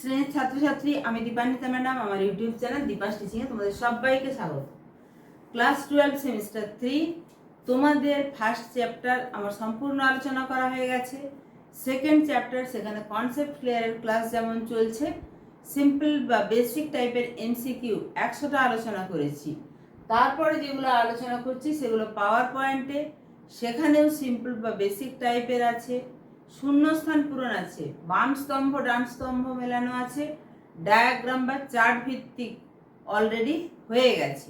শ্রেণীর ছাত্রছাত্রী আমি দীপান্বিতা ম্যাডাম আমার ইউটিউব চ্যানেল দীপাস টিচিংয়ে তোমাদের সবাইকে স্বাগত। ক্লাস 12 সেমিস্টার 3 তোমাদের ফার্স্ট চ্যাপ্টার আমার সম্পূর্ণ আলোচনা করা হয়ে গেছে। সেকেন্ড চ্যাপ্টার সেখানে কনসেপ্ট ক্লিয়ারের ক্লাস যেমন চলছে, সিম্পল বা বেসিক টাইপের এমসিকিউ 100টা আলোচনা করেছি। তারপরে যেগুলো আলোচনা করছি সেগুলো পাওয়ার পয়েন্টে, সেখানেও সিম্পল বা বেসিক টাইপের আছে, শূন্যস্থান পূরণ আছে, বাম স্তম্ভ ডান স্তম্ভ মেলানো আছে, ডায়াগ্রাম বা চার্ট ভিত্তিক অলরেডি হয়ে গেছে।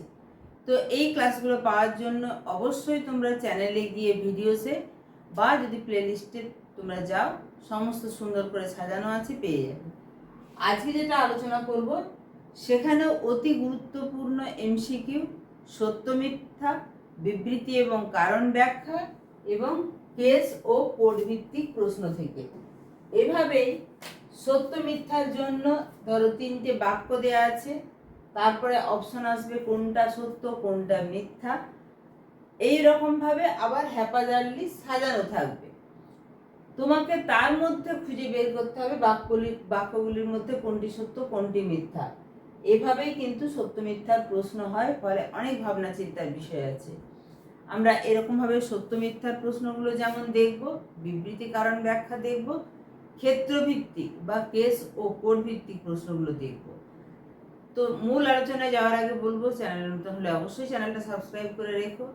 তো এই ক্লাসগুলো পাওয়ার জন্য অবশ্যই তোমরা চ্যানেলে গিয়ে ভিডিওসে বা যদি প্লেলিস্টে তোমরা যাও, সমস্ত সুন্দর করে সাজানো আছে, পেয়ে যাবে। আজকে যেটা আলোচনা করব সেখানেও অতি গুরুত্বপূর্ণ এমসিকিউ, সত্য মিথ্যা, বিবৃতি এবং কারণ ব্যাখ্যা এবং কেস ও কোড ভিত্তিক প্রশ্ন থেকে। এভাবেই সত্য মিথ্যার জন্য ধরো 3টে বাক্য দেওয়া আছে, তারপরে অপশন আসবে কোনটা সত্য কোনটা মিথ্যা, এই রকম ভাবে আবার হ্যাপাজার্লি সাজানো থাকবে। তোমাকে তার মধ্যে খুঁজে বের করতে হবে বাক্যগুলির মধ্যে কোনটি সত্য কোনটি মিথ্যা। এভাবেই কিন্তু সত্য মিথ্যার প্রশ্ন হয়, ফলে অনেক ভাবনা চিন্তার বিষয় আছে। আমরা এরকমভাবে সত্য মিথ্যার প্রশ্নগুলো যেমন দেখব, বিবৃতি কারণ ব্যাখ্যা দেখব, ক্ষেত্রভিত্তিক বা কেস ও কোড ভিত্তিক প্রশ্নগুলো দেখব। তো মূল আলোচনায় যাওয়ার আগে বলবো, চ্যানেল নতুন হলে অবশ্যই চ্যানেলটা সাবস্ক্রাইব করে রেখো,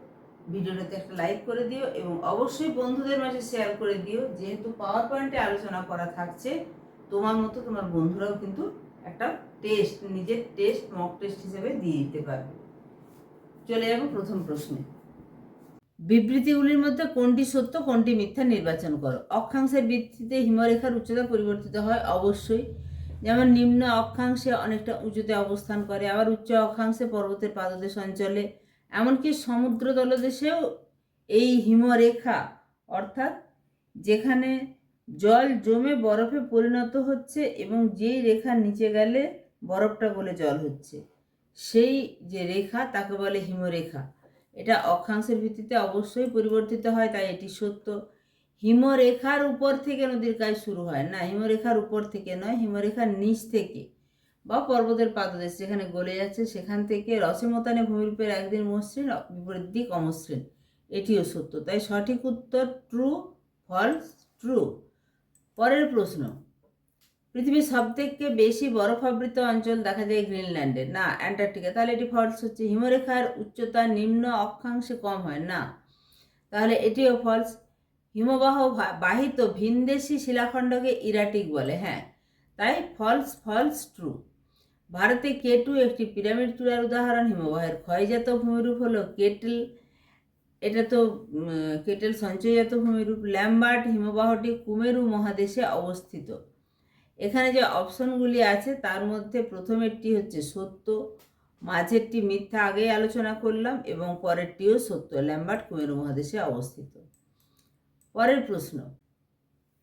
ভিডিওটাতে একটা লাইক করে দিও এবং অবশ্যই বন্ধুদের মাঝে শেয়ার করে দিও। যেহেতু পাওয়ার পয়েন্টে আলোচনা করা থাকছে, তোমার মতো তোমার বন্ধুরাও কিন্তু একটা টেস্ট, নিজের টেস্ট, মক টেস্ট হিসেবে দিয়ে দিতে পারবে। চলে যাব প্রথম প্রশ্নে। বিবৃতিগুলির মধ্যে কোনটি সত্য কোনটি মিথ্যা নির্বাচন করো। অক্ষাংশের ভিত্তিতে হিমরেখার উচ্চতা পরিবর্তিত হয়, অবশ্যই। যেমন নিম্ন অক্ষাংশে অনেকটা উঁচুতে অবস্থান করে, আবার উচ্চ অক্ষাংশে পর্বতের পাদদেশ অঞ্চলে, এমনকি সমুদ্র তলদেশেও এই হিমরেখা, অর্থাৎ যেখানে জল জমে বরফে পরিণত হচ্ছে এবং যেই রেখার নিচে গেলে বরফটা গলে জল হচ্ছে, সেই যে রেখা তাকে বলে হিমরেখা। এটা অক্ষাংশের ভিত্তিতে অবশ্যই পরিবর্তিত হয়, তাই এটি সত্য। হিমরেখার উপর থেকে নদীর কাজ শুরু হয় না, হিমরেখার উপর থেকে নয়, হিমরেখার নিচ থেকে বা পর্বতের পাদদেশ যেখানে গলে যাচ্ছে সেখান থেকে রসেমতানে ভূমিরূপের একদিন মসৃণ বিপরীত দিক অমসৃণ, এটিও সত্য। তাই সঠিক উত্তর ট্রু, ফলস, ট্রু। পরের প্রশ্ন, পৃথিবীর সবথেকে বেশি বরফাবৃত অঞ্চল দেখা যায় গ্রিনল্যান্ডে, না অ্যান্টার্কটিকা, তাহলে এটি ফলস হচ্ছে। হিমরেখার উচ্চতা নিম্ন অক্ষাংশে কম হয়, না, তাহলে এটিও ফলস। হিমবাহ বাহিত ভিনদেশি শিলাখণ্ডকে ইরাটিক বলে, হ্যাঁ, তাই ফলস, ফলস, ট্রু। ভারতে কেটু একটি পিরামিড চূড়ার উদাহরণ। হিমবাহের ক্ষয়জাত ভূমিরূপ হলো কেটেল, এটা তো কেটেল সঞ্চয়জাত ভূমিরূপ। ল্যাম্বার্ট হিমবাহটি কুমেরু মহাদেশে অবস্থিত। এখানে যে অপশনগুলি আছে তার মধ্যে প্রথমেরটি হচ্ছে সত্য, মাঝেরটি মিথ্যা, আগেই আলোচনা করলাম, এবং পরেরটিও সত্য, ল্যাম্বার্ট কুমেরু মহাদেশে অবস্থিত। পরের প্রশ্ন,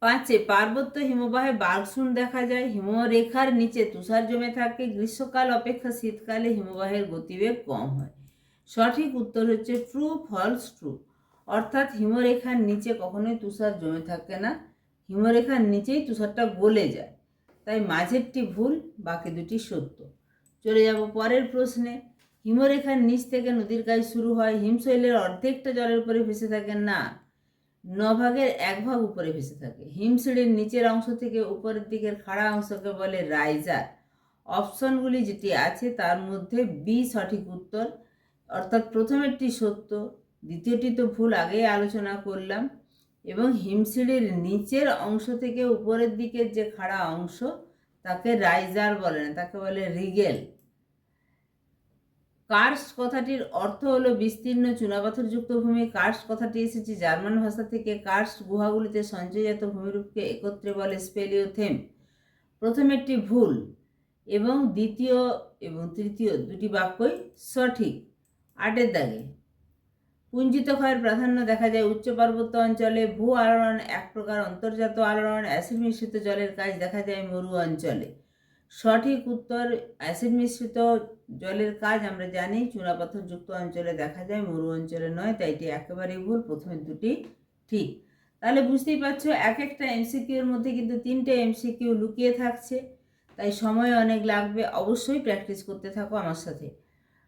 5 পার্বত্য হিমবাহে বার্গসুন্ড দেখা যায়। হিমরেখার নিচে তুষার জমে থাকে, গ্রীষ্মকাল অপেক্ষা শীতকালে হিমবাহের গতিবেগ কম হয়। সঠিক উত্তর হচ্ছে ট্রু, ফলস, ট্রু। অর্থাৎ হিমরেখার নিচে কখনোই তুষার জমে থাকে না, হিমরেখার নিচেই তুষারটা গলে যায়, তাই মাঝেরটি ভুল, বাকি দুটি সত্য। চলে যাব পরের প্রশ্নে। হিমরেখার নিচ থেকে নদীর কাজ শুরু হয়। হিমশৈলের অর্ধেকটা জলের উপরে ভেসে থাকে, না, 9 ভাগের 1 ভাগ উপরে ভেসে থাকে। হিমশিড়ির নিচের অংশ থেকে উপরের দিকের খাড়া অংশকে বলে রাইজার। অপশনগুলি যেটি আছে তার মধ্যে বি সঠিক উত্তর, অর্থাৎ প্রথমেরটি সত্য, দ্বিতীয়টি তো ভুল, আগেই আলোচনা করলাম। এবং হিমশিড়ির নিচের অংশ থেকে উপরের দিকের যে খাড়া অংশ তাকে রাইজার বলে না, তাকে বলে রিগেল। কার্স্ট কথাটির অর্থ হলো বিস্তীর্ণ চুনাপাথরযুক্ত ভূমি। কার্স্ট কথাটি এসেছে জার্মান ভাষা থেকে। কার্স্ট গুহাগুলিতে সঞ্চয়জাত ভূমিরূপকে একত্রে বলে স্পেলিওথেম। প্রথমেরটি ভুল এবং দ্বিতীয় এবং তৃতীয় দুটি বাক্যই সঠিক। 8 দাগে, পুঞ্জিত ক্ষয়ের প্রাধান্য দেখা যায় উচ্চ পার্বত্য অঞ্চলে। ভূ আলোড়ন এক প্রকার অন্তর্জাত আলোড়ন। অ্যাসিড মিশ্রিত জলের কাজ দেখা যায় মরু অঞ্চলে। সঠিক উত্তর, অ্যাসিড মিশ্রিত জলের কাজ আমরা জানি চুনাপাথরযুক্ত অঞ্চলে দেখা যায়, মরু অঞ্চলে নয়, তাই এটি একেবারেই ভুল, প্রথমের দুটি ঠিক। তাহলে বুঝতেই পারছো এক একটা এমসিকিউ এর মধ্যে কিন্তু 3টে এমসিকিউ লুকিয়ে থাকছে। তাই সময় অনেক লাগবে, অবশ্যই প্র্যাকটিস করতে থাকো আমার সাথে।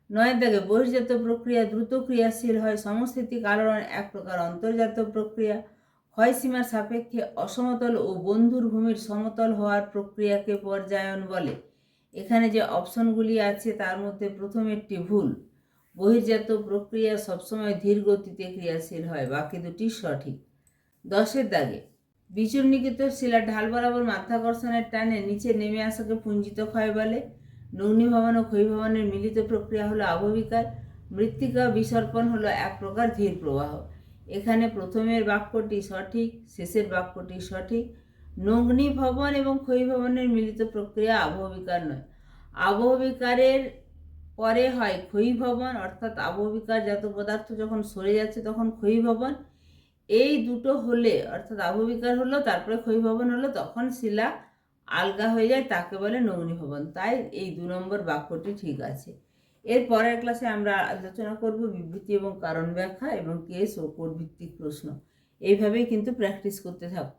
9 দাগে বহির্জাত প্রক্রিয়া দ্রুত ক্রিয়াশীল হয়। সমস্থিতিক আলোড়ন এক প্রকার অন্তর্জাত প্রক্রিয়া। ক্ষয়সীমার সাপেক্ষে অসমতল ও বন্ধুর ভূমির সমতল হওয়ার প্রক্রিয়াকে পর্যায়ন বলে। এখানে যে অপশনগুলি আছে তার মধ্যে প্রথমেরটি ভুল। বহির্জাত প্রক্রিয়া সবসময় ধীর গতিতে ক্রিয়াশীল হয়, বাকি দুটি সঠিক। 10 দাগে বিচূর্ণীকৃত শিলার ঢাল বরাবর মাধ্যাকর্ষণের টানে নিচে নেমে আসাকে পুঞ্জিত ক্ষয় বলে। নগ্নিভবন ও ক্ষয়ীভবনের মিলিত প্রক্রিয়া হলো আবহবিকার। মৃত্তিকা বিসর্পণ হলো এক প্রকার ধীর প্রবাহ। এখানে প্রথমের বাক্যটি সঠিক, শেষের বাক্যটি সঠিক। নগ্নিভবন এবং ক্ষয়ীভবনের মিলিত প্রক্রিয়া আবহবিকার নয়। আবহবিকারের পরে হয় ক্ষয়ীভবন, অর্থাৎ আবহবিকারজাত পদার্থ যখন সরে যাচ্ছে তখন ক্ষয়ীভবন। এই দুটো হলে, অর্থাৎ আবহবিকার হলো তারপরে ক্ষয়ীভবন হলো, তখন শিলা আলগা হয়ে যায়, তাকে বলে নগ্নিভবন। তাই এই 2 নম্বর বাক্যটি ঠিক আছে। এর পরের ক্লাসে আমরা আলোচনা করব বিবৃতি এবং কারণ ব্যাখ্যা এবং কেস ও কোড ভিত্তিক প্রশ্ন। এইভাবেই কিন্তু প্র্যাকটিস করতে থাকো।